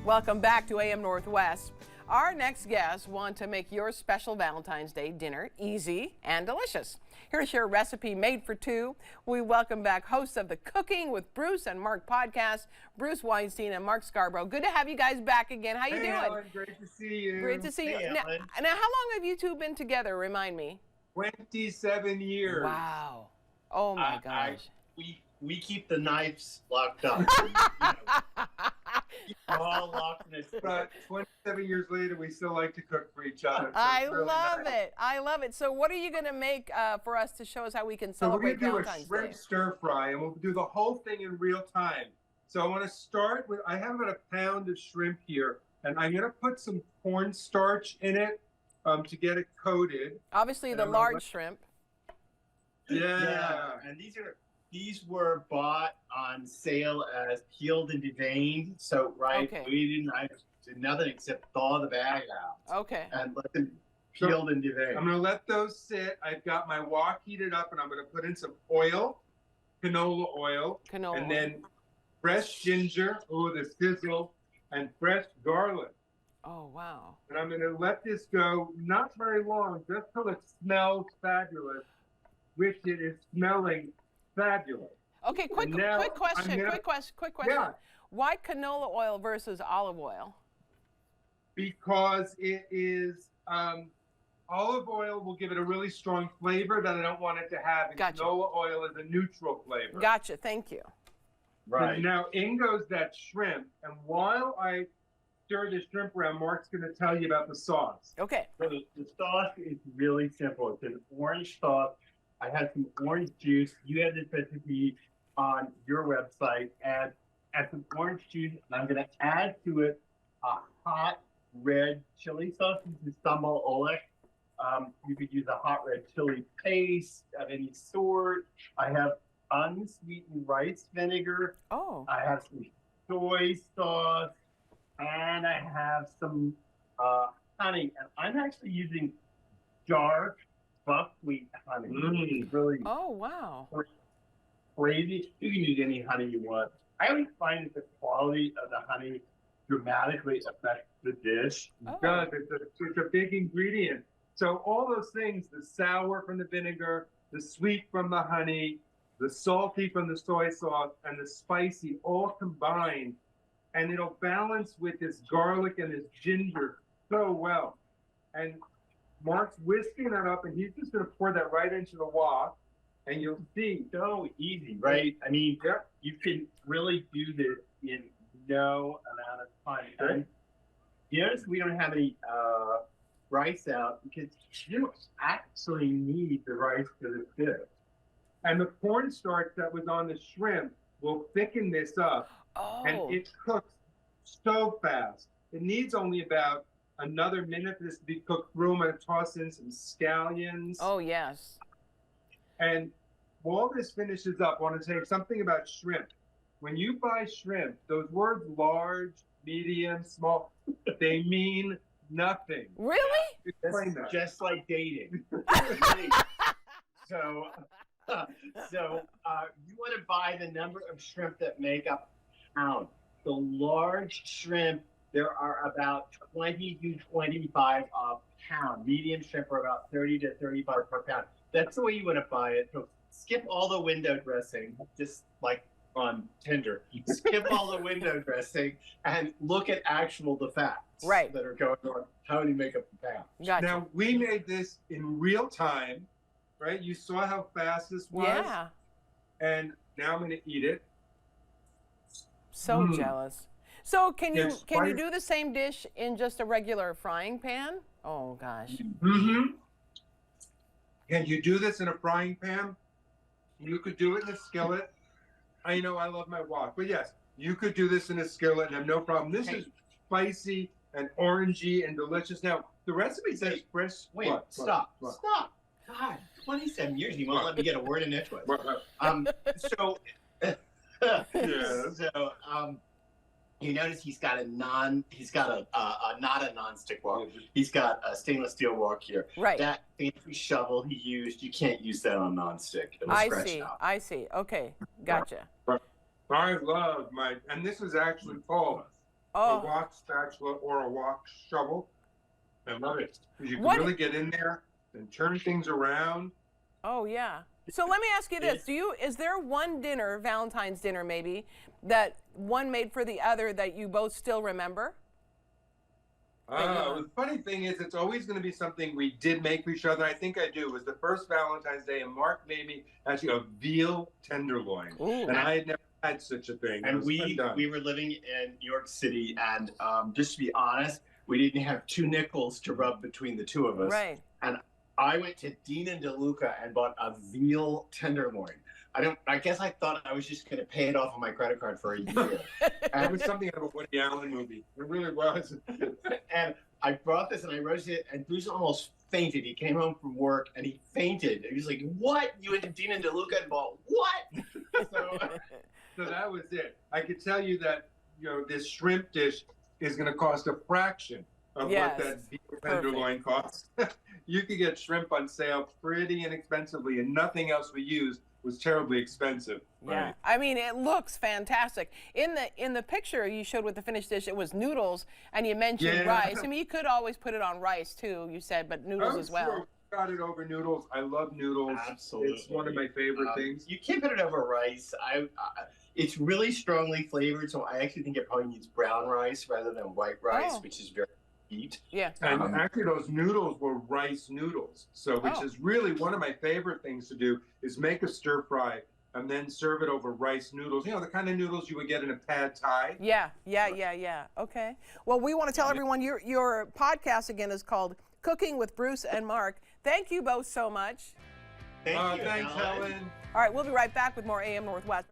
Welcome back to AM Northwest. Our next guests want to make your special Valentine's Day dinner easy and delicious. Here to share a recipe made for two, we welcome back hosts of the Cooking with Bruce and Mark podcast, Bruce Weinstein and Mark Scarbrough. Good to have you guys back again. How you doing? Alan, great to see you. Great to see you. Hey, Now, how long have you two been together? Remind me. 27 years. Wow. Oh my gosh. We keep the knives locked up. We're all locked in a But 27 years later, we still like to cook for each other. So I it's really love nice. it. I love it. So what are you going to make for us to show us how we can So we're celebrate going to do a Valentine's shrimp Day? stir fry, and we'll do the whole thing in real time. So I want to start with, I have about a pound of shrimp here, and I'm going to put some cornstarch in it to get it coated. Obviously, the large shrimp. Yeah. And these were bought on sale as peeled and deveined. So Okay. we didn't do nothing except thaw the bag out Okay. and let them peeled and deveined. I'm going to let those sit. I've got my wok heated up, and I'm going to put in some oil, canola oil, Canola. and then fresh ginger, the sizzle, and fresh garlic. Oh, wow. And I'm going to let this go not very long, just till it smells fabulous, which it is smelling fabulous. Okay, quick question. Yeah. Why canola oil versus olive oil? Because it is, olive oil will give it a really strong flavor that I don't want it to have. And Gotcha. canola oil is a neutral flavor. Gotcha. Thank you. Right. And now in goes that shrimp. And while I stir the shrimp around, Mark's going to tell you about the sauce. Okay. So the sauce is really simple. It's an orange sauce. I had some orange juice. You had this recipe on your website. Add some orange juice, and I'm going to add to it a hot red chili sauce. This is sambal oelek. You could use a hot red chili paste of any sort. I have unsweetened rice vinegar. Oh. I have some soy sauce, and I have some honey. And I'm actually using dark buckwheat honey. It's really Oh, wow. crazy. You can use any honey you want. I always find that the quality of the honey dramatically affects the dish. Oh. It does. It's a big ingredient. So all those things, the sour from the vinegar, the sweet from the honey, the salty from the soy sauce, and the spicy all combined, and it'll balance with this garlic and this ginger so well. And Mark's whisking that up, and he's just going to pour that right into the wok, and you'll see. So easy, right? I mean, Yep. you can really do this in no amount of time. And yes, we don't have any rice out because you don't actually need the rice for this dish. And the cornstarch that was on the shrimp will thicken this up, Oh. and it cooks so fast. It needs only about another minute for this to be cooked through. I'm going to toss in some scallions. Oh, yes. And while this finishes up, I want to say something about shrimp. When you buy shrimp, those words large, medium, small, they mean nothing. Really? Explain that. Just like dating. So you want to buy the number of shrimp that make up a pound. The large shrimp, there are about 20 to 25 a pound. Medium shrimp are about 30 to 35 per pound. That's the way you want to buy it. So skip all the window dressing, just like on Tinder. Skip all the window dressing and look at the facts Right. that are going on. How do you make up the pound? Gotcha. Now, we made this in real time, right? You saw how fast this was. Yeah. And now I'm going to eat it. So Mm. jealous. So can you It's can you spicy. do the same dish in just a regular frying pan? Oh gosh. Mm-hmm. Can you do this in a frying pan? You could do it in a skillet. I know I love my wok, but yes, you could do this in a skillet and have no problem. This is spicy and orangey and delicious. Now, the recipe says fresh. Wait, what? stop. God, 27 years, you won't let me get a word in edgewise. What? So, Yes. you notice he's got a not a nonstick wok. He's got a stainless steel wok here. Right. That fancy shovel he used, you can't use that on nonstick. It'll scratch out. I see. Okay. Gotcha. I love and this is actually called Oh. a wok spatula or a wok shovel. I love it. 'Cause you can What- really get in there and turn things around. Oh yeah. So let me ask you this: is there one dinner, Valentine's dinner maybe, that one made for the other that you both still remember? The funny thing is, it's always going to be something we did make for each other. I think I do. It was the first Valentine's Day, and Mark made me actually a veal tenderloin, Ooh. and I had never had such a thing. And we were living in New York City, and just to be honest, we didn't have 2 nickels to rub between the two of us. Right. And I went to Dean and DeLuca and bought a veal tenderloin. I guess I thought I was just going to pay it off on my credit card for a year. It was something out of a Woody Allen movie. It really was. And I brought this and I roasted it, and Bruce almost fainted. He came home from work and he fainted. He was like, "What? You went to Dean and DeLuca and bought what?" So that was it. I could tell you that this shrimp dish is going to cost a fraction of Yes. what that veal tenderloin costs. You could get shrimp on sale pretty inexpensively, and nothing else we used was terribly expensive. Yeah, Right? I mean, it looks fantastic. In the picture you showed with the finished dish, it was noodles, and you mentioned Yeah. rice. I mean, you could always put it on rice too. You said, but noodles Oh, as well. sure. Got it over noodles. I love noodles. Absolutely. It's one of my favorite things. You can't put it over rice. It's really strongly flavored, so I actually think it probably needs brown rice rather than white rice, Oh. which is very sweet. Yeah. And actually, those noodles were rice noodles. So, which Oh. is really one of my favorite things to do is make a stir fry and then serve it over rice noodles. You know, the kind of noodles you would get in a pad thai. Yeah. Okay. Well, we want to tell everyone your podcast again is called Cooking with Bruce and Mark. Thank you both so much. Thank you, Thanks, Helen. Helen. All right, we'll be right back with more AM Northwest.